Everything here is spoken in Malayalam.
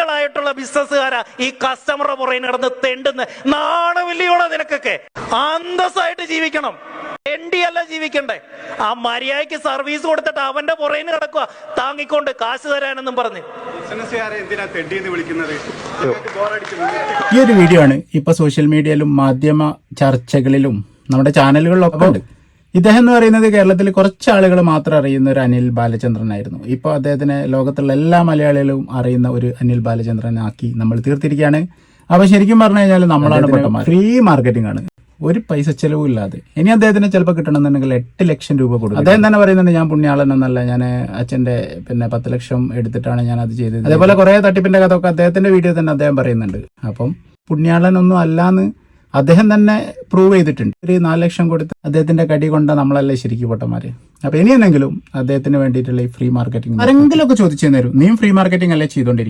തെണ്ടികളായിട്ടുള്ള ബിസിനസ്സുകാരാ ഈ കസ്റ്റമറുടെ പുറകെ നടന്ന് തെണ്ടുന്ന. നാണമില്ലയോടെ നിനക്കൊക്കെ? അന്തസ്സായിട്ട് ജീവിക്കണം, തെണ്ടിയല്ല ജീവിക്കണ്ടേ. ആ മര്യാദയ്ക്ക് സർവീസ് കൊടുത്തിട്ട് അവന്റെ പുറകെ കിടക്കുക താങ്ങിക്കൊണ്ട് കാശ് തരാനെന്നും പറഞ്ഞ്. ഈ ഒരു വീഡിയോ ആണ് ഇപ്പൊ സോഷ്യൽ മീഡിയയിലും മാധ്യമ ചർച്ചകളിലും നമ്മുടെ ചാനലുകളിലൊക്കെ ഉണ്ട്. ഇദ്ദേഹം എന്ന് പറയുന്നത് കേരളത്തിൽ കുറച്ച് ആളുകൾ മാത്രം അറിയുന്ന ഒരു അനിൽ ബാലചന്ദ്രനായിരുന്നു. ഇപ്പോൾ അദ്ദേഹത്തിനെ ലോകത്തുള്ള എല്ലാ മലയാളികളും അറിയുന്ന ഒരു അനിൽ ബാലചന്ദ്രനാക്കി നമ്മൾ തീർത്തിരിക്കുകയാണ്. അപ്പൊ ശരിക്കും പറഞ്ഞു കഴിഞ്ഞാൽ നമ്മളാണ് പൊട്ടന്മാർ. ഫ്രീ മാർക്കറ്റിംഗ് ആണ്, ഒരു പൈസ ചെലവും ഇല്ലാതെ. ഇനി അദ്ദേഹത്തിന് ചിലപ്പോൾ കിട്ടണമെന്നുണ്ടെങ്കിൽ 8 ലക്ഷം രൂപ കൊടുക്കും. അദ്ദേഹം തന്നെ പറയുന്നുണ്ട്, ഞാൻ പുണ്യാളനൊന്നല്ല, ഞാൻ അച്ഛന്റെ 10 ലക്ഷം എടുത്തിട്ടാണ് ഞാൻ അത് ചെയ്തത്. അതേപോലെ കുറെ തട്ടിപ്പിന്റെ കഥ ഒക്കെ അദ്ദേഹത്തിന്റെ വീഡിയോ തന്നെ അദ്ദേഹം പറയുന്നുണ്ട്. അപ്പം പുണ്യാളനൊന്നും അല്ലാന്ന് അദ്ദേഹം തന്നെ പ്രൂവ് ചെയ്തിട്ടുണ്ട്. ഒരു 4 ലക്ഷം കൊടുത്ത് അദ്ദേഹത്തിന്റെ കടി കൊണ്ട നമ്മളല്ലേ ശരിക്കും പൊട്ടന്മാര്. അപ്പൊ ഇനിയെന്നെങ്കിലും അദ്ദേഹത്തിന് വേണ്ടിയിട്ടുള്ള ഈ ഫ്രീ മാർക്കറ്റിംഗ് ആരെങ്കിലും ഒക്കെ ചോദിച്ചു തരും. നീയും ഫ്രീ മാർക്കറ്റിംഗ് അല്ലേ ചെയ്തോണ്ടിരിക്കും.